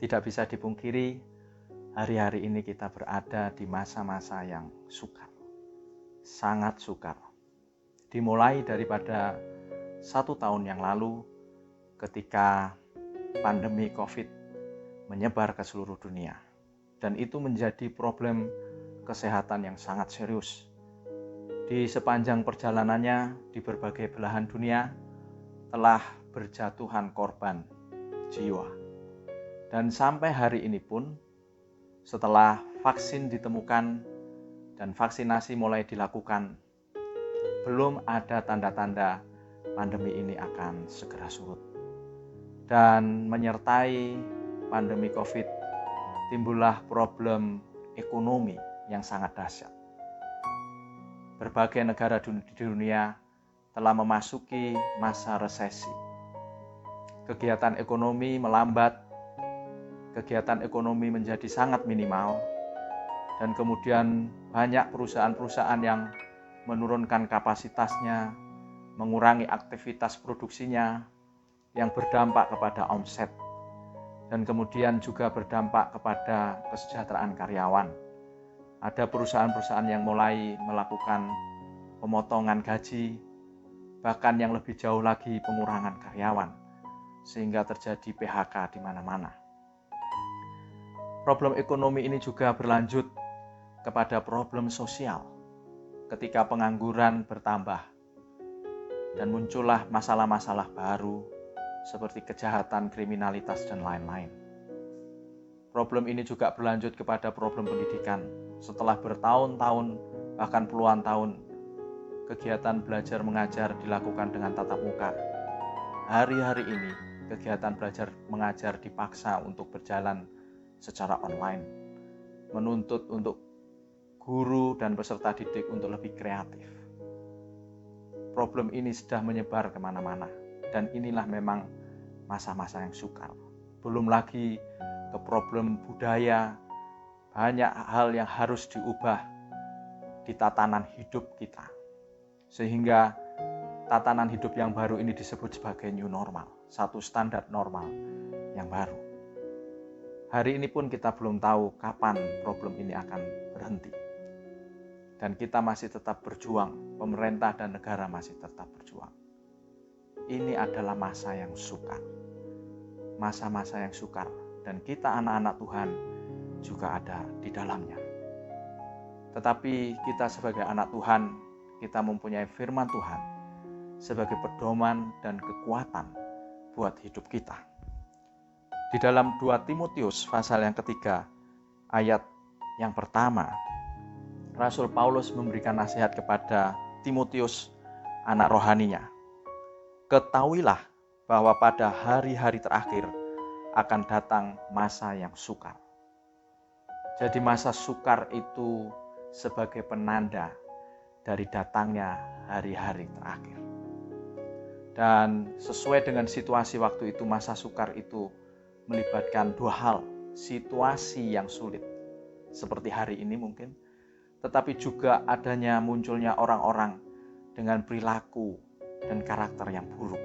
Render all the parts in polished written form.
Tidak bisa dipungkiri, hari-hari ini kita berada di masa-masa yang sukar, sangat sukar. Dimulai daripada 1 tahun yang lalu ketika pandemi COVID menyebar ke seluruh dunia. Dan itu menjadi problem kesehatan yang sangat serius. Di sepanjang perjalanannya di berbagai belahan dunia telah berjatuhan korban jiwa. Dan sampai hari ini pun setelah vaksin ditemukan dan vaksinasi mulai dilakukan, belum ada tanda-tanda pandemi ini akan segera surut. Dan menyertai pandemi COVID, timbullah problem ekonomi yang sangat dahsyat. Berbagai negara di dunia telah memasuki masa resesi. Kegiatan ekonomi melambat, kegiatan ekonomi menjadi sangat minimal, dan kemudian banyak perusahaan-perusahaan yang menurunkan kapasitasnya, mengurangi aktivitas produksinya, yang berdampak kepada omset, dan kemudian juga berdampak kepada kesejahteraan karyawan. Ada perusahaan-perusahaan yang mulai melakukan pemotongan gaji, bahkan yang lebih jauh lagi pengurangan karyawan, sehingga terjadi PHK di mana-mana. Problem ekonomi ini juga berlanjut kepada problem sosial ketika pengangguran bertambah dan muncullah masalah-masalah baru seperti kejahatan, kriminalitas, dan lain-lain. Problem ini juga berlanjut kepada problem pendidikan. Setelah bertahun-tahun, bahkan puluhan tahun, kegiatan belajar mengajar dilakukan dengan tatap muka. Hari-hari ini, kegiatan belajar mengajar dipaksa untuk berjalan secara online, menuntut untuk guru dan peserta didik untuk lebih kreatif. Problem ini sudah menyebar kemana-mana, dan inilah memang masa-masa yang sukar. Belum lagi ke problem budaya, banyak hal yang harus diubah di tatanan hidup kita. Sehingga tatanan hidup yang baru ini disebut sebagai new normal, satu standar normal yang baru. Hari ini pun kita belum tahu kapan problem ini akan berhenti. Dan kita masih tetap berjuang, pemerintah dan negara masih tetap berjuang. Ini adalah masa yang sukar. Masa-masa yang sukar, dan kita anak-anak Tuhan juga ada di dalamnya. Tetapi kita sebagai anak Tuhan, kita mempunyai firman Tuhan sebagai pedoman dan kekuatan buat hidup kita. Di dalam 2 Timotius pasal yang ketiga, ayat yang pertama, Rasul Paulus memberikan nasihat kepada Timotius, anak rohaninya. Ketahuilah bahwa pada hari-hari terakhir akan datang masa yang sukar. Jadi masa sukar itu sebagai penanda dari datangnya hari-hari terakhir. Dan sesuai dengan situasi waktu itu, masa sukar itu melibatkan 2 hal. Situasi yang sulit, seperti hari ini mungkin, tetapi juga adanya munculnya orang-orang dengan perilaku dan karakter yang buruk.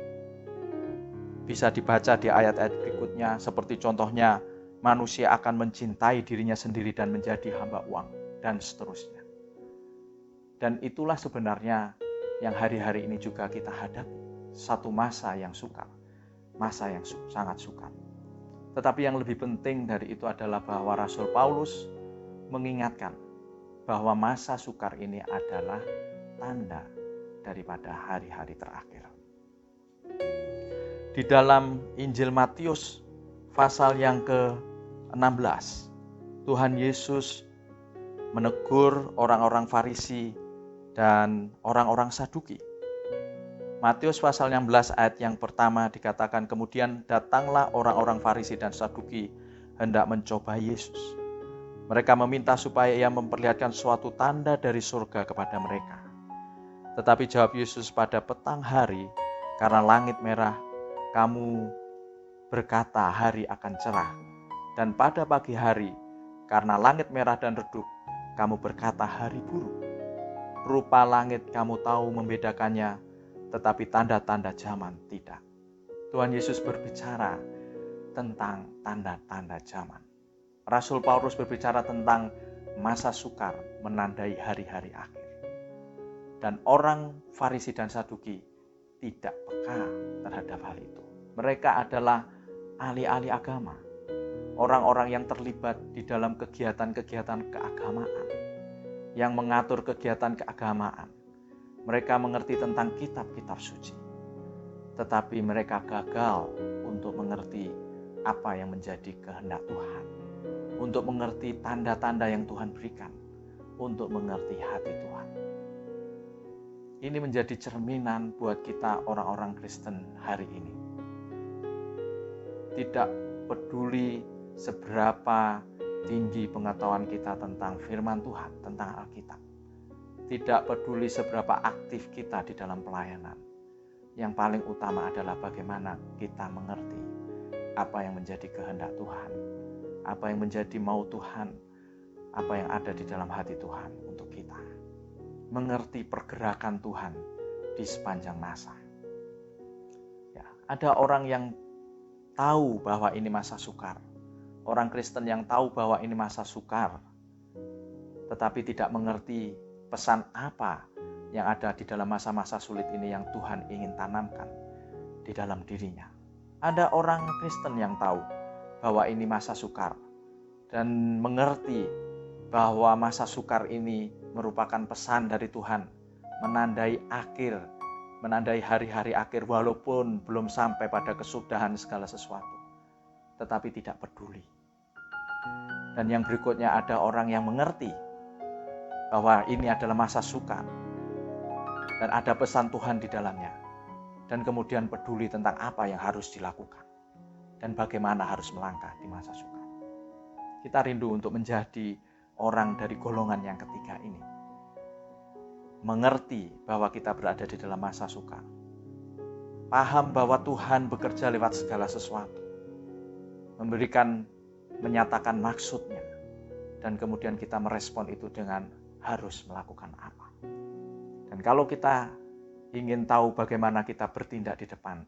Bisa dibaca di ayat-ayat berikutnya, seperti contohnya manusia akan mencintai dirinya sendiri dan menjadi hamba uang, dan seterusnya. Dan itulah sebenarnya yang hari-hari ini juga kita hadapi. Satu masa yang sukar, masa yang sangat sukar. Tetapi yang lebih penting dari itu adalah bahwa Rasul Paulus mengingatkan bahwa masa sukar ini adalah tanda daripada hari-hari terakhir. Di dalam Injil Matius pasal yang ke-16, Tuhan Yesus menegur orang-orang Farisi dan orang-orang Saduki. Matius pasal 16 ayat yang pertama dikatakan, kemudian datanglah orang-orang Farisi dan Saduki hendak mencoba Yesus. Mereka meminta supaya ia memperlihatkan suatu tanda dari surga kepada mereka. Tetapi jawab Yesus, pada petang hari, karena langit merah, kamu berkata hari akan cerah. Dan pada pagi hari, karena langit merah dan redup, kamu berkata hari buruk. Rupa langit kamu tahu membedakannya, tetapi tanda-tanda zaman tidak. Tuhan Yesus berbicara tentang tanda-tanda zaman. Rasul Paulus berbicara tentang masa sukar menandai hari-hari akhir. Dan orang Farisi dan Saduki tidak peka terhadap hal itu. Mereka adalah ahli-ahli agama, orang-orang yang terlibat di dalam kegiatan-kegiatan keagamaan, yang mengatur kegiatan keagamaan. Mereka mengerti tentang kitab-kitab suci, tetapi mereka gagal untuk mengerti apa yang menjadi kehendak Tuhan, untuk mengerti tanda-tanda yang Tuhan berikan, untuk mengerti hati Tuhan. Ini menjadi cerminan buat kita orang-orang Kristen hari ini. Tidak peduli seberapa tinggi pengetahuan kita tentang firman Tuhan, tentang Alkitab. Tidak peduli seberapa aktif kita di dalam pelayanan. Yang paling utama adalah bagaimana kita mengerti apa yang menjadi kehendak Tuhan, apa yang menjadi mau Tuhan, apa yang ada di dalam hati Tuhan untuk kita. Mengerti pergerakan Tuhan di sepanjang masa. Ya, ada orang yang tahu bahwa ini masa sukar. Orang Kristen yang tahu bahwa ini masa sukar, tetapi tidak mengerti pesan apa yang ada di dalam masa-masa sulit ini yang Tuhan ingin tanamkan di dalam dirinya. Ada orang Kristen yang tahu bahwa ini masa sukar dan mengerti bahwa masa sukar ini merupakan pesan dari Tuhan, menandai akhir, menandai hari-hari akhir walaupun belum sampai pada kesudahan segala sesuatu, tetapi tidak peduli. Dan yang berikutnya ada orang yang mengerti bahwa ini adalah masa sukar dan ada pesan Tuhan di dalamnya, dan kemudian peduli tentang apa yang harus dilakukan dan bagaimana harus melangkah di masa sukar. Kita rindu untuk menjadi orang dari golongan yang ketiga ini, mengerti bahwa kita berada di dalam masa sukar, paham bahwa Tuhan bekerja lewat segala sesuatu, menyatakan maksudnya, dan kemudian kita merespon itu dengan harus melakukan apa. Dan kalau kita ingin tahu bagaimana kita bertindak di depan,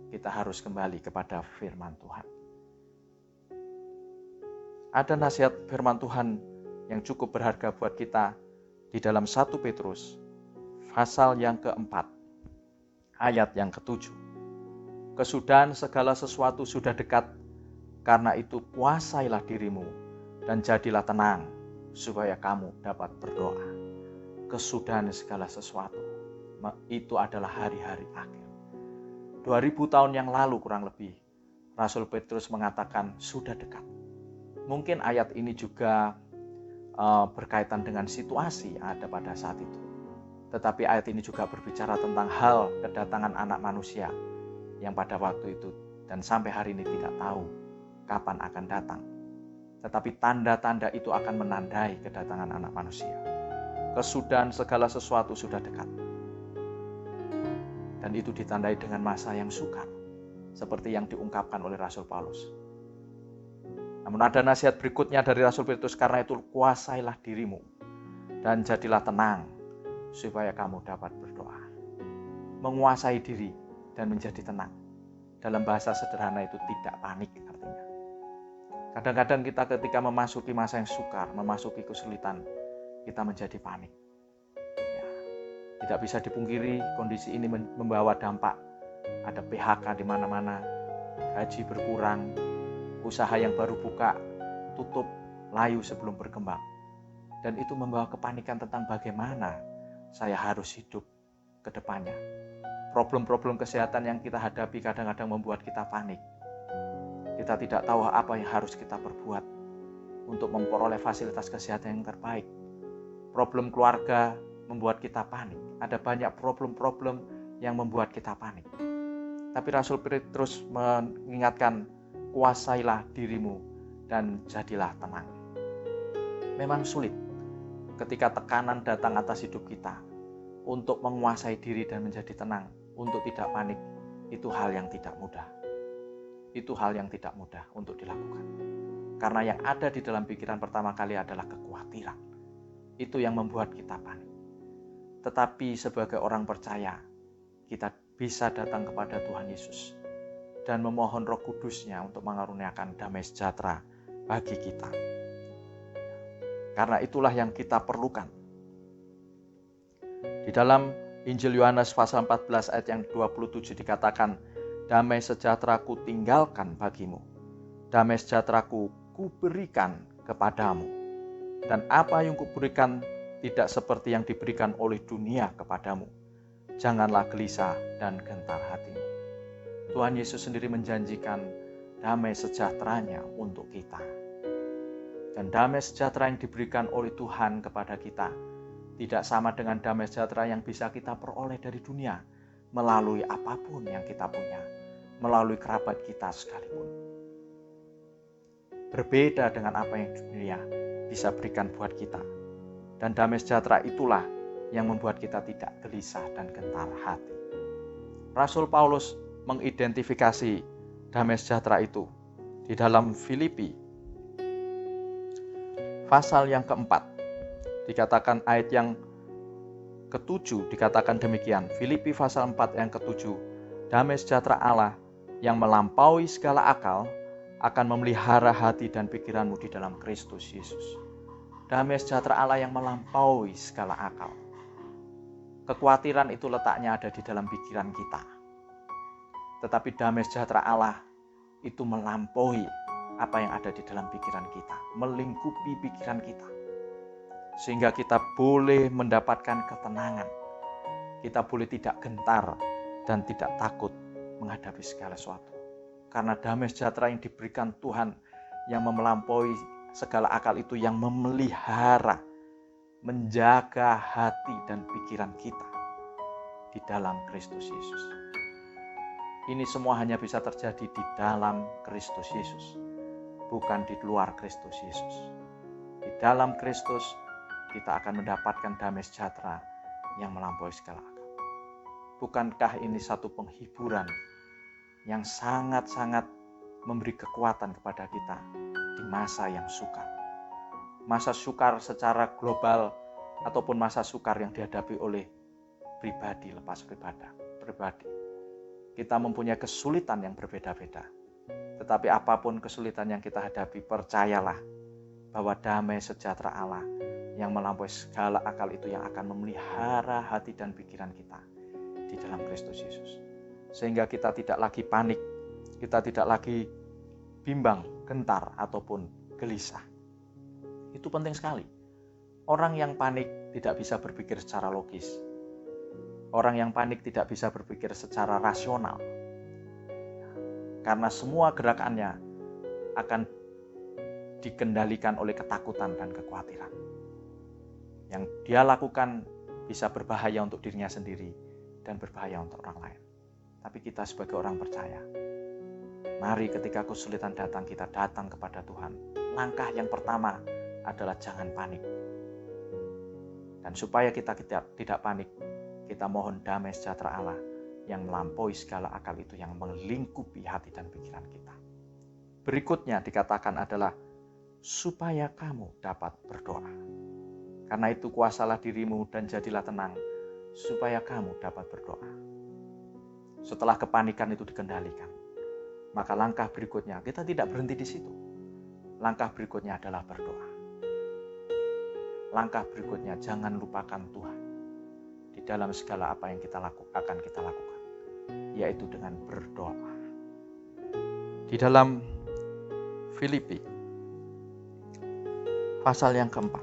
kita harus kembali kepada firman Tuhan. Ada nasihat firman Tuhan yang cukup berharga buat kita di dalam 1 Petrus pasal yang keempat, ayat yang ketujuh. Kesudahan segala sesuatu sudah dekat, karena itu kuasailah dirimu dan jadilah tenang, supaya kamu dapat berdoa. Kesudahan segala sesuatu, itu adalah hari-hari akhir. 2000 tahun yang lalu kurang lebih, Rasul Petrus mengatakan sudah dekat. Mungkin ayat ini juga berkaitan dengan situasi yang ada pada saat itu. Tetapi ayat ini juga berbicara tentang hal kedatangan anak manusia yang pada waktu itu dan sampai hari ini tidak tahu kapan akan datang. Tetapi tanda-tanda itu akan menandai kedatangan anak manusia. Kesudahan segala sesuatu sudah dekat. Dan itu ditandai dengan masa yang sukar, seperti yang diungkapkan oleh Rasul Paulus. Namun ada nasihat berikutnya dari Rasul Petrus, karena itu kuasailah dirimu dan jadilah tenang, supaya kamu dapat berdoa. Menguasai diri dan menjadi tenang. Dalam bahasa sederhana itu tidak panik artinya. Kadang-kadang kita ketika memasuki masa yang sukar, memasuki kesulitan, kita menjadi panik. Ya, tidak bisa dipungkiri kondisi ini membawa dampak. Ada PHK di mana-mana, gaji berkurang, usaha yang baru buka, tutup, layu sebelum berkembang. Dan itu membawa kepanikan tentang bagaimana saya harus hidup ke depannya. Problem-problem kesehatan yang kita hadapi kadang-kadang membuat kita panik. Kita tidak tahu apa yang harus kita perbuat untuk memperoleh fasilitas kesehatan yang terbaik. Problem keluarga membuat kita panik. Ada banyak problem-problem yang membuat kita panik. Tapi Rasul Petrus mengingatkan, kuasailah dirimu dan jadilah tenang. Memang sulit ketika tekanan datang atas hidup kita untuk menguasai diri dan menjadi tenang, untuk tidak panik. Itu hal yang tidak mudah. Itu hal yang tidak mudah untuk dilakukan. Karena yang ada di dalam pikiran pertama kali adalah kekhawatiran. Itu yang membuat kita panik. Tetapi sebagai orang percaya, kita bisa datang kepada Tuhan Yesus dan memohon Roh Kudus-Nya untuk mengaruniakan damai sejahtera bagi kita. Karena itulah yang kita perlukan. Di dalam Injil Yohanes pasal 14 ayat yang 27 dikatakan, damai sejahtera-Ku tinggalkan bagimu, damai sejahtera-Ku kuberikan kepadamu, dan apa yang kuberikan tidak seperti yang diberikan oleh dunia kepadamu. Janganlah gelisah dan gentar hatimu. Tuhan Yesus sendiri menjanjikan damai sejahteranya untuk kita. Dan damai sejahtera yang diberikan oleh Tuhan kepada kita tidak sama dengan damai sejahtera yang bisa kita peroleh dari dunia melalui apapun yang kita punya, melalui kerabat kita sekalipun. Berbeda dengan apa yang dunia bisa berikan buat kita. Dan damai sejahtera itulah yang membuat kita tidak gelisah dan gentar hati. Rasul Paulus mengidentifikasi damai sejahtera itu di dalam Filipi pasal yang keempat. Dikatakan ayat yang ke-7 dikatakan demikian. Filipi pasal 4 yang ke-7. Damai sejahtera Allah yang melampaui segala akal akan memelihara hati dan pikiranmu di dalam Kristus Yesus. Damai sejahtera Allah yang melampaui segala akal. Kekhawatiran itu letaknya ada di dalam pikiran kita. Tetapi damai sejahtera Allah itu melampaui apa yang ada di dalam pikiran kita, melingkupi pikiran kita. Sehingga kita boleh mendapatkan ketenangan. Kita boleh tidak gentar dan tidak takut menghadapi segala sesuatu. Karena damai sejahtera yang diberikan Tuhan yang melampaui segala akal itu yang memelihara, menjaga hati dan pikiran kita di dalam Kristus Yesus. Ini semua hanya bisa terjadi di dalam Kristus Yesus, bukan di luar Kristus Yesus. Di dalam Kristus kita akan mendapatkan damai sejahtera yang melampaui segala akal. Bukankah ini satu penghiburan yang sangat-sangat memberi kekuatan kepada kita di masa yang sukar. Masa sukar secara global ataupun masa sukar yang dihadapi oleh pribadi lepas pribadi. Kita mempunyai kesulitan yang berbeda-beda. Tetapi apapun kesulitan yang kita hadapi, percayalah bahwa damai sejahtera Allah yang melampaui segala akal itu yang akan memelihara hati dan pikiran kita di dalam Kristus Yesus. Sehingga kita tidak lagi panik, kita tidak lagi bimbang, gentar, ataupun gelisah. Itu penting sekali. Orang yang panik tidak bisa berpikir secara logis. Orang yang panik tidak bisa berpikir secara rasional. Karena semua gerakannya akan dikendalikan oleh ketakutan dan kekhawatiran. Yang dia lakukan bisa berbahaya untuk dirinya sendiri dan berbahaya untuk orang lain. Tapi kita sebagai orang percaya, mari ketika kesulitan datang, kita datang kepada Tuhan. Langkah yang pertama adalah jangan panik. Dan supaya kita tidak panik, kita mohon damai sejahtera Allah yang melampaui segala akal itu yang melingkupi hati dan pikiran kita. Berikutnya dikatakan adalah supaya kamu dapat berdoa. Karena itu kuasalah dirimu dan jadilah tenang supaya kamu dapat berdoa. Setelah kepanikan itu dikendalikan, maka langkah berikutnya kita tidak berhenti di situ. Langkah berikutnya adalah berdoa. Langkah berikutnya jangan lupakan Tuhan di dalam segala apa yang kita akan kita lakukan, yaitu dengan berdoa. Di dalam Filipi pasal yang keempat,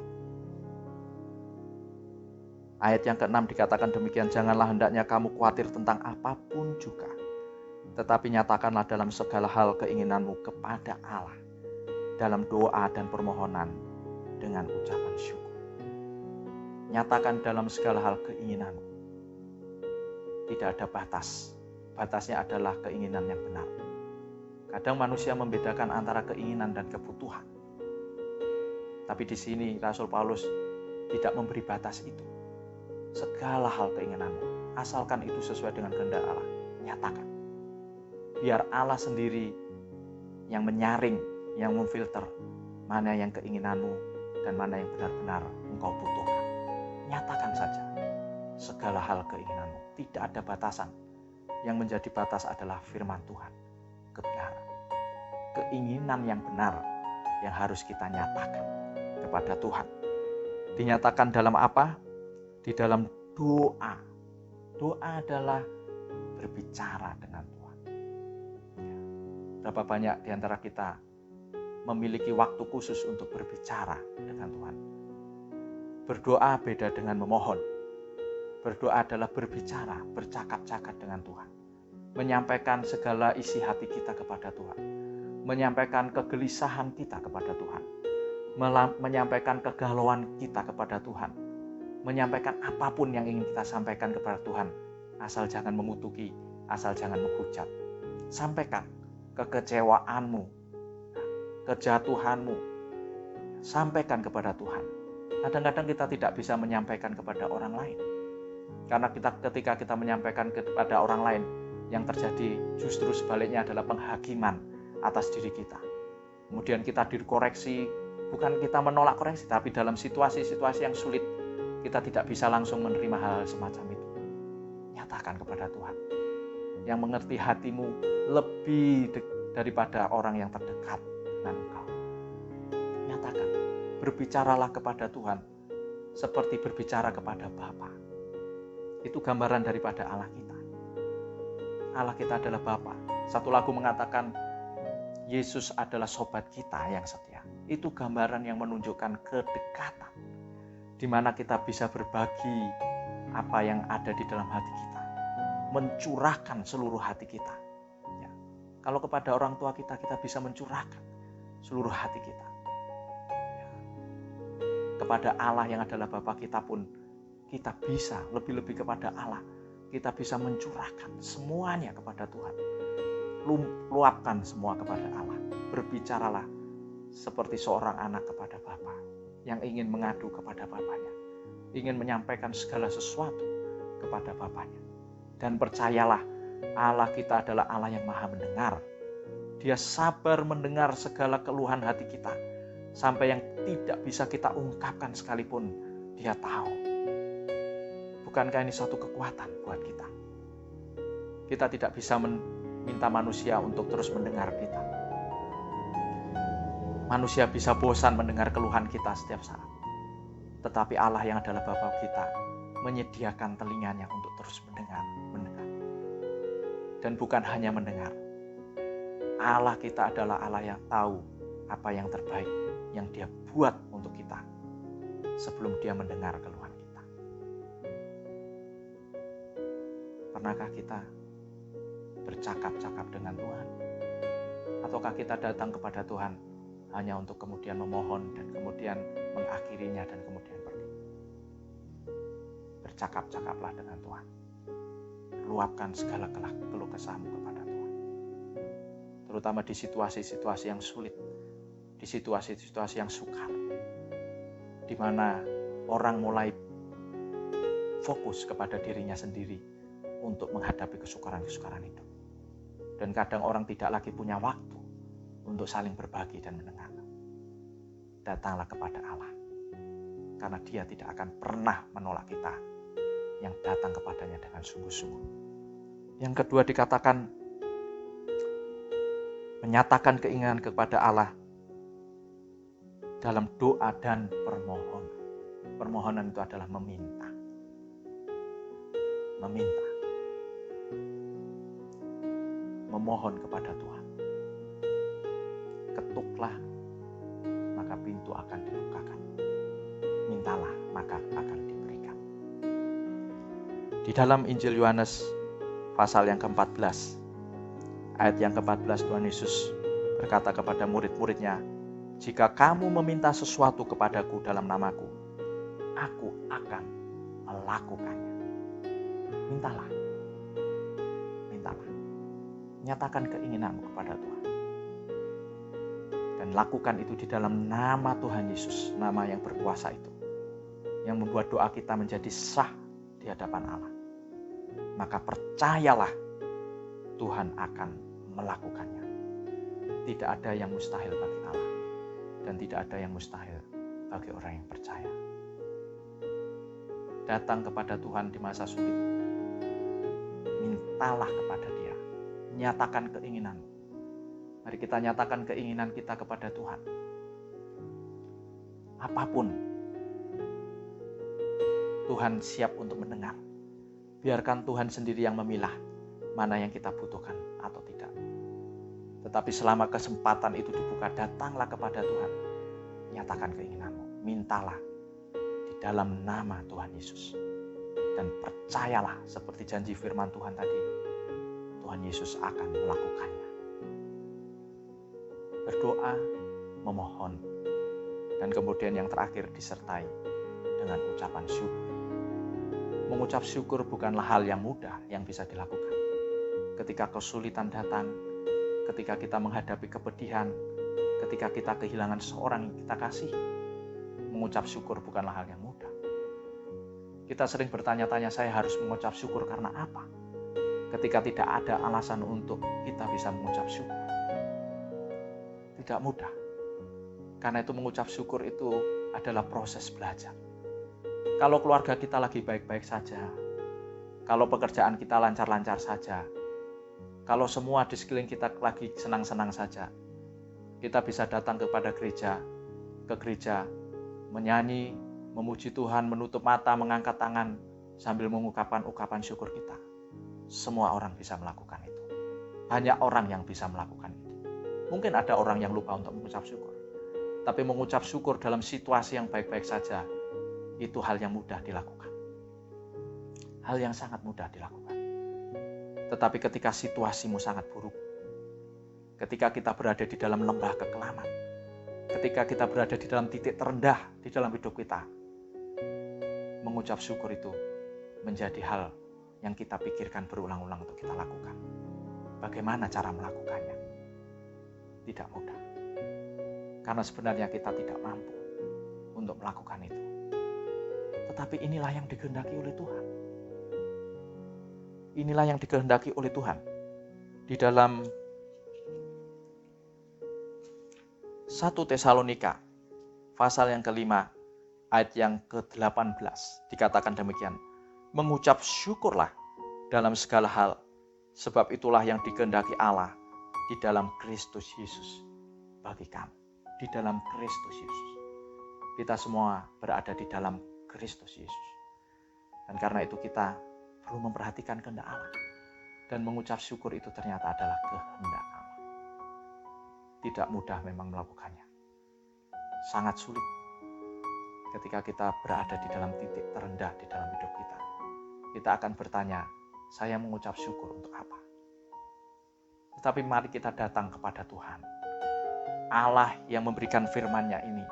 ayat yang ke-6 dikatakan demikian, janganlah hendaknya kamu khawatir tentang apapun juga, tetapi nyatakanlah dalam segala hal keinginanmu kepada Allah, dalam doa dan permohonan dengan ucapan syukur. Nyatakan dalam segala hal keinginanmu. Tidak ada batas. Batasnya adalah keinginan yang benar. Kadang manusia membedakan antara keinginan dan kebutuhan. Tapi di sini Rasul Paulus tidak memberi batas itu. Segala hal keinginanmu, asalkan itu sesuai dengan kehendak Allah, nyatakan. Biar Allah sendiri yang menyaring, yang memfilter mana yang keinginanmu dan mana yang benar-benar engkau butuhkan. Nyatakan saja segala hal keinginanmu. Tidak ada batasan. Yang menjadi batas adalah firman Tuhan. keinginan yang benar yang harus kita nyatakan kepada Tuhan. Dinyatakan dalam apa? Di dalam doa. Doa adalah berbicara dengan Tuhan. Berapa banyak di antara kita memiliki waktu khusus untuk berbicara dengan Tuhan? Berdoa beda dengan memohon. Berdoa adalah berbicara, bercakap-cakap dengan Tuhan. Menyampaikan segala isi hati kita kepada Tuhan. Menyampaikan kegelisahan kita kepada Tuhan. Menyampaikan kegalauan kita kepada Tuhan. Menyampaikan apapun yang ingin kita sampaikan kepada Tuhan. Asal jangan mengutuki, asal jangan menghujat. Sampaikan kekecewaanmu, kejatuhanmu. Sampaikan kepada Tuhan. Kadang-kadang kita tidak bisa menyampaikan kepada orang lain. Karena ketika kita menyampaikan kepada orang lain, yang terjadi justru sebaliknya adalah penghakiman atas diri kita. Kemudian kita dikoreksi, bukan kita menolak koreksi, tapi dalam situasi-situasi yang sulit, kita tidak bisa langsung menerima hal semacam itu. Nyatakan kepada Tuhan. Yang mengerti hatimu lebih daripada orang yang terdekat dengan engkau. Nyatakan. Berbicaralah kepada Tuhan seperti berbicara kepada Bapa. Itu gambaran daripada Allah kita. Allah kita adalah Bapa. Satu lagu mengatakan Yesus adalah sobat kita yang setia. Itu gambaran yang menunjukkan kedekatan, di mana kita bisa berbagi apa yang ada di dalam hati kita, mencurahkan seluruh hati kita. Ya. Kalau kepada orang tua kita bisa mencurahkan seluruh hati kita. Ya. Kepada Allah yang adalah Bapa kita pun kita bisa, lebih-lebih kepada Allah, kita bisa mencurahkan semuanya kepada Tuhan. Luapkan semua kepada Allah. Berbicaralah seperti seorang anak kepada Bapa yang ingin mengadu kepada Bapanya, ingin menyampaikan segala sesuatu kepada Bapanya. Dan percayalah, Allah kita adalah Allah yang maha mendengar. Dia sabar mendengar segala keluhan hati kita, sampai yang tidak bisa kita ungkapkan sekalipun Dia tahu. Bukankah ini suatu kekuatan buat kita? Kita tidak bisa minta manusia untuk terus mendengar kita. Manusia bisa bosan mendengar keluhan kita setiap saat. Tetapi Allah yang adalah Bapa kita menyediakan telinganya untuk terus mendengar. Dan bukan hanya mendengar. Allah kita adalah Allah yang tahu apa yang terbaik yang Dia buat untuk kita sebelum Dia mendengar keluhan kita. Pernahkah kita bercakap-cakap dengan Tuhan? Ataukah kita datang kepada Tuhan hanya untuk kemudian memohon dan kemudian mengakhirinya dan kemudian pergi? Bercakap-cakaplah dengan Tuhan. Luapkan segala keluh kesahmu kepada Tuhan. Terutama di situasi-situasi yang sulit, di situasi-situasi yang sukar, di mana orang mulai fokus kepada dirinya sendiri untuk menghadapi kesukaran-kesukaran itu. Dan kadang orang tidak lagi punya waktu untuk saling berbagi dan mendengar. Datanglah kepada Allah, karena Dia tidak akan pernah menolak kita yang datang kepadanya dengan sungguh-sungguh. Yang kedua dikatakan, menyatakan keinginan kepada Allah dalam doa dan permohonan. Permohonan itu adalah meminta. Memohon kepada Tuhan. Ketuklah, maka pintu akan dibukakan. Mintalah, maka akan diberikan. Di dalam Injil Yohanes pasal yang ke-14, ayat yang ke-14, Tuhan Yesus berkata kepada murid-muridnya, "Jika kamu meminta sesuatu kepadaku dalam namaku, aku akan melakukannya." Mintalah. Nyatakan keinginanmu kepada Tuhan. Dan lakukan itu di dalam nama Tuhan Yesus, nama yang berkuasa itu, yang membuat doa kita menjadi sah di hadapan Allah. Maka percayalah, Tuhan akan melakukannya. Tidak ada yang mustahil bagi Allah, dan tidak ada yang mustahil bagi orang yang percaya. Datang kepada Tuhan di masa sulit. Mintalah kepada Dia. Nyatakan keinginanmu. Mari kita nyatakan keinginan kita kepada Tuhan. Apapun, Tuhan siap untuk mendengar. Biarkan Tuhan sendiri yang memilah mana yang kita butuhkan atau tidak. Tetapi selama kesempatan itu dibuka, datanglah kepada Tuhan. Nyatakan keinginanmu, mintalah di dalam nama Tuhan Yesus. Dan percayalah seperti janji firman Tuhan tadi, Tuhan Yesus akan melakukannya. Berdoa, memohon, dan kemudian yang terakhir disertai dengan ucapan syukur. Mengucap syukur bukanlah hal yang mudah yang bisa dilakukan. Ketika kesulitan datang, ketika kita menghadapi kepedihan, ketika kita kehilangan seorang yang kita kasih, mengucap syukur bukanlah hal yang mudah. Kita sering bertanya-tanya, saya harus mengucap syukur karena apa? Ketika tidak ada alasan untuk kita bisa mengucap syukur. Tidak mudah. Karena itu mengucap syukur itu adalah proses belajar. Kalau keluarga kita lagi baik-baik saja, kalau pekerjaan kita lancar-lancar saja, kalau semua di sekeliling kita lagi senang-senang saja, kita bisa datang kepada gereja, ke gereja, menyanyi, memuji Tuhan, menutup mata, mengangkat tangan, sambil mengungkapkan ucapan syukur kita. Semua orang bisa melakukan itu. Banyak orang yang bisa melakukan itu. Mungkin ada orang yang lupa untuk mengucap syukur. Tapi mengucap syukur dalam situasi yang baik-baik saja, itu hal yang mudah dilakukan. Hal yang sangat mudah dilakukan. Tetapi ketika situasimu sangat buruk, ketika kita berada di dalam lembah kekelaman, ketika kita berada di dalam titik terendah di dalam hidup kita, mengucap syukur itu menjadi hal yang kita pikirkan berulang-ulang untuk kita lakukan. Bagaimana cara melakukannya? Tidak mudah. Karena sebenarnya kita tidak mampu untuk melakukan itu. Tetapi inilah yang dikehendaki oleh Tuhan. Inilah yang dikehendaki oleh Tuhan. Di dalam 1 Tesalonika, pasal yang kelima, ayat yang ke-18, dikatakan demikian. Mengucap syukurlah dalam segala hal, sebab itulah yang dikehendaki Allah di dalam Kristus Yesus bagi kamu. Di dalam Kristus Yesus. Kita semua berada di dalam Kristus Yesus. Dan karena itu kita perlu memperhatikan kehendak Allah. Dan mengucap syukur itu ternyata adalah kehendak Allah. Tidak mudah memang melakukannya. Sangat sulit ketika kita berada di dalam titik terendah di dalam hidup kita. Kita akan bertanya, saya mengucap syukur untuk apa? Tetapi mari kita datang kepada Tuhan. Allah yang memberikan firman-Nya ini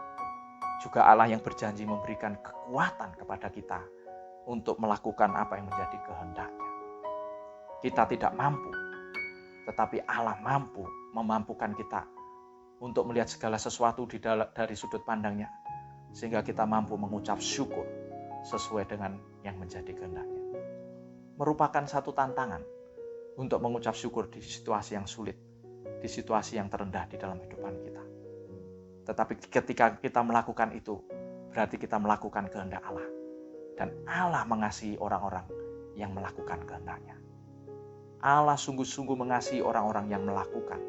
juga Allah yang berjanji memberikan kekuatan kepada kita untuk melakukan apa yang menjadi kehendak-Nya. Kita tidak mampu, tetapi Allah mampu memampukan kita untuk melihat segala sesuatu dari sudut pandang-Nya, sehingga kita mampu mengucap syukur sesuai dengan yang menjadi kehendak-Nya. Merupakan satu tantangan untuk mengucap syukur di situasi yang sulit, di situasi yang terendah di dalam kehidupan kita. Tetapi ketika kita melakukan itu, berarti kita melakukan kehendak Allah. Dan Allah mengasihi orang-orang yang melakukan kehendak-Nya. Allah sungguh-sungguh mengasihi orang-orang yang melakukan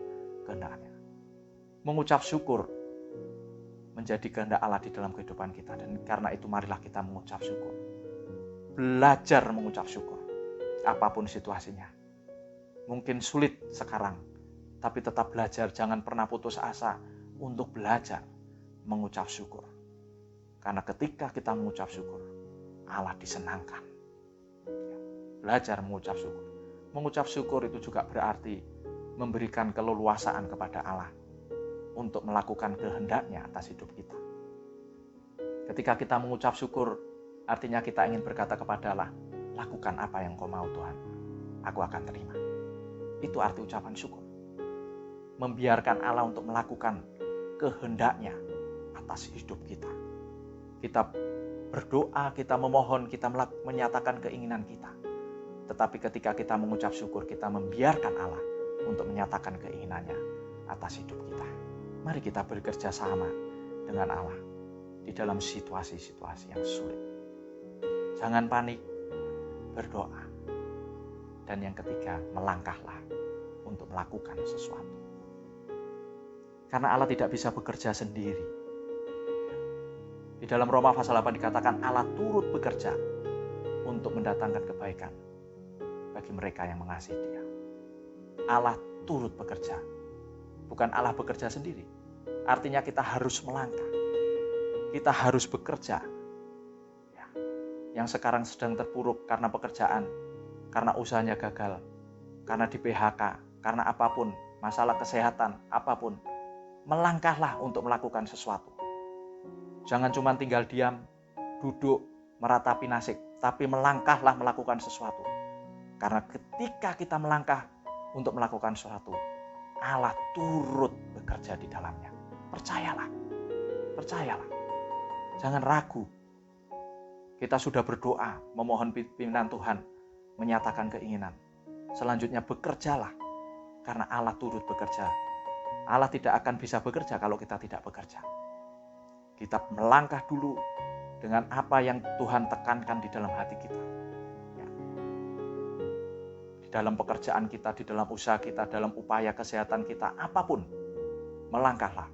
kehendak-Nya. Mengucap syukur menjadi kehendak Allah di dalam kehidupan kita. Dan karena itu marilah kita mengucap syukur. Belajar mengucap syukur. Apapun situasinya. Mungkin sulit sekarang, tapi tetap belajar, jangan pernah putus asa untuk belajar mengucap syukur. Karena ketika kita mengucap syukur, Allah disenangkan. Belajar mengucap syukur. Mengucap syukur itu juga berarti memberikan keleluasaan kepada Allah untuk melakukan kehendak-Nya atas hidup kita. Ketika kita mengucap syukur, artinya kita ingin berkata kepada Allah, lakukan apa yang Kau mau Tuhan, aku akan terima. Itu arti ucapan syukur. Membiarkan Allah untuk melakukan kehendak-Nya atas hidup kita. Kita berdoa, kita memohon, kita menyatakan keinginan kita. Tetapi ketika kita mengucap syukur, kita membiarkan Allah untuk menyatakan keinginannya atas hidup kita. Mari kita bekerja sama dengan Allah di dalam situasi-situasi yang sulit. Jangan panik, berdoa. Dan yang ketiga, melangkahlah untuk melakukan sesuatu. Karena Allah tidak bisa bekerja sendiri. Di dalam Roma pasal 8 dikatakan Allah turut bekerja untuk mendatangkan kebaikan bagi mereka yang mengasihi Dia. Allah turut bekerja. Bukan Allah bekerja sendiri. Artinya kita harus melangkah. Kita harus bekerja. Ya. Yang sekarang sedang terpuruk karena pekerjaan, karena usahanya gagal, karena di PHK, karena apapun, masalah kesehatan, apapun. Melangkahlah untuk melakukan sesuatu. Jangan cuma tinggal diam, duduk, meratapi nasib, tapi melangkahlah melakukan sesuatu. Karena ketika kita melangkah untuk melakukan sesuatu, Allah turut bekerja di dalamnya. Percayalah. Percayalah. Jangan ragu. Kita sudah berdoa, memohon pimpinan Tuhan, menyatakan keinginan. Selanjutnya bekerjalah, karena Allah turut bekerja. Allah tidak akan bisa bekerja kalau kita tidak bekerja. Kita melangkah dulu dengan apa yang Tuhan tekankan di dalam hati kita. Ya. Di dalam pekerjaan kita, di dalam usaha kita, dalam upaya kesehatan kita, apapun, melangkahlah.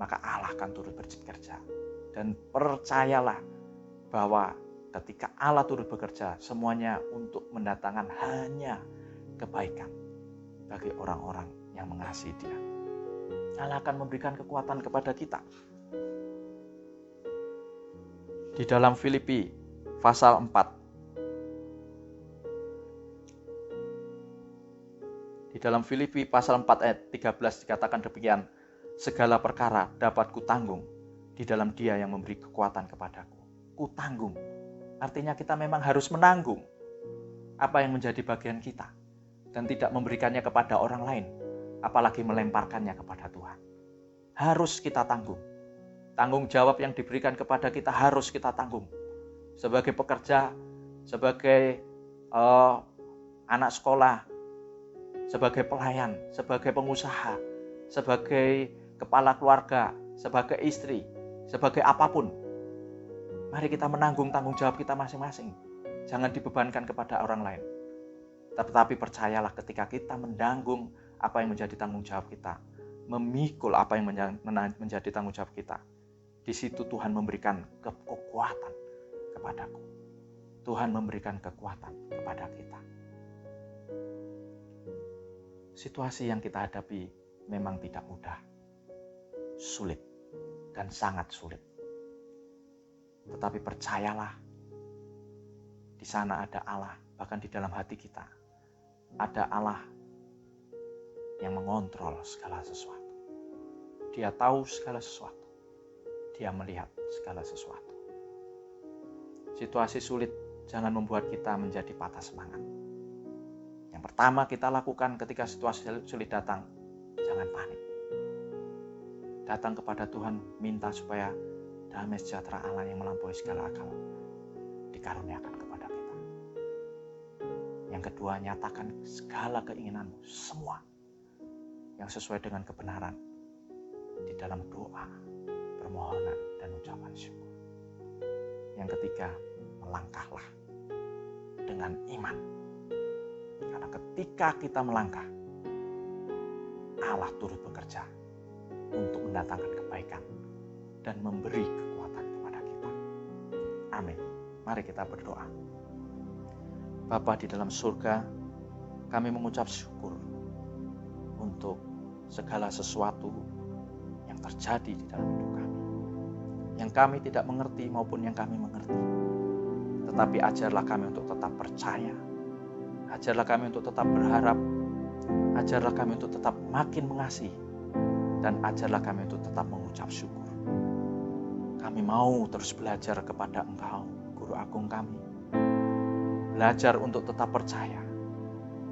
Maka Allah akan turut bekerja. Dan percayalah bahwa ketika Allah turut bekerja, semuanya untuk mendatangkan hanya kebaikan bagi orang-orang yang mengasihi Dia. Allah akan memberikan kekuatan kepada kita. Di dalam Filipi pasal 4. Di dalam Filipi pasal 4 ayat 13 dikatakan demikian, segala perkara dapat kutanggung di dalam Dia yang memberi kekuatan kepadaku. Kutanggung. Artinya kita memang harus menanggung apa yang menjadi bagian kita dan tidak memberikannya kepada orang lain, apalagi melemparkannya kepada Tuhan. Harus kita tanggung. Tanggung jawab yang diberikan kepada kita harus kita tanggung. Sebagai pekerja, sebagai anak sekolah, sebagai pelayan, sebagai pengusaha, sebagai kepala keluarga, sebagai istri, sebagai apapun. Mari kita menanggung tanggung jawab kita masing-masing. Jangan dibebankan kepada orang lain. Tetapi percayalah ketika kita menanggung apa yang menjadi tanggung jawab kita, memikul apa yang menjadi tanggung jawab kita, di situ Tuhan memberikan kekuatan kepadaku. Tuhan memberikan kekuatan kepada kita. Situasi yang kita hadapi memang tidak mudah, sulit, dan sangat sulit. Tetapi percayalah, di sana ada Allah, bahkan di dalam hati kita, ada Allah yang mengontrol segala sesuatu. Dia tahu segala sesuatu. Dia melihat segala sesuatu. Situasi sulit jangan membuat kita menjadi patah semangat. Yang pertama kita lakukan ketika situasi sulit datang, jangan panik. Datang kepada Tuhan, minta supaya damai sejahtera Allah yang melampaui segala akal dikaruniakan kepada kita. Yang kedua, nyatakan segala keinginanmu, semua yang sesuai dengan kebenaran di dalam doa, permohonan, dan ucapan syukur. Yang ketiga, melangkahlah dengan iman. Karena ketika kita melangkah, Allah turut bekerja untuk mendatangkan kebaikan dan memberi kekuatan kepada kita. Amin. Mari kita berdoa. Bapa di dalam surga, kami mengucap syukur untuk segala sesuatu yang terjadi di dalam hidup kami. Yang kami tidak mengerti maupun yang kami mengerti. Tetapi ajarlah kami untuk tetap percaya. Ajarlah kami untuk tetap berharap. Ajarlah kami untuk tetap makin mengasihi. Dan ajarlah kami untuk tetap mengucap syukur. Kami mau terus belajar kepada Engkau, Guru Agung kami. Belajar untuk tetap percaya.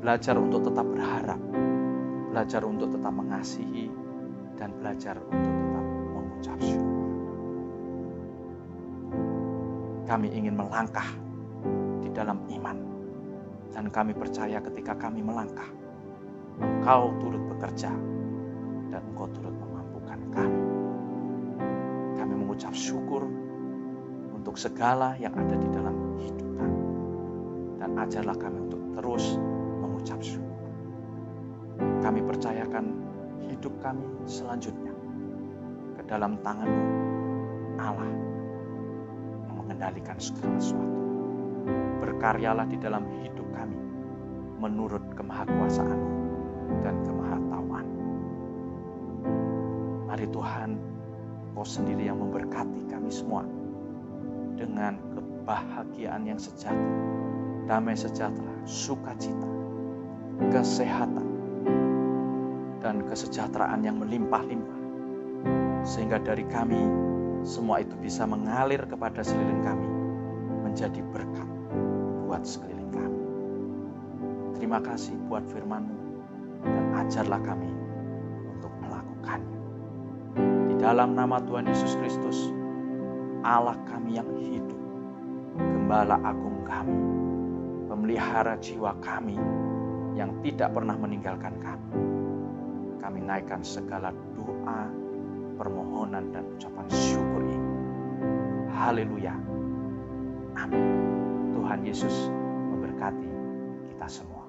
Belajar untuk tetap berharap. Belajar untuk tetap mengasihi. Dan belajar untuk tetap mengucap syukur. Kami ingin melangkah di dalam iman. Dan kami percaya ketika kami melangkah, Engkau turut bekerja dan Engkau turut memampukan kami. Kami mengucap syukur untuk segala yang ada di dalam hidup kami. Dan ajarlah kami untuk terus mengucap syukur. Kami percayakan hidup kami selanjutnya ke dalam tangan-Mu, Allah yang mengendalikan segala sesuatu. Berkaryalah di dalam hidup kami menurut kemahakuasaan-Mu dan kemahatauan. Mari Tuhan, Kau sendiri yang memberkati kami semua dengan kebahagiaan yang sejati, damai sejahtera, sukacita, kesehatan, dan kesejahteraan yang melimpah-limpah. Sehingga dari kami, semua itu bisa mengalir kepada sekeliling kami, menjadi berkat buat sekeliling kami. Terima kasih buat firman-Mu, dan ajarlah kami untuk melakukannya. Di dalam nama Tuhan Yesus Kristus, Allah kami yang hidup, Gembala agung kami, pemelihara jiwa kami yang tidak pernah meninggalkan kami. Kami naikkan segala doa, permohonan, dan ucapan syukur ini. Haleluya. Amin. Tuhan Yesus memberkati kita semua.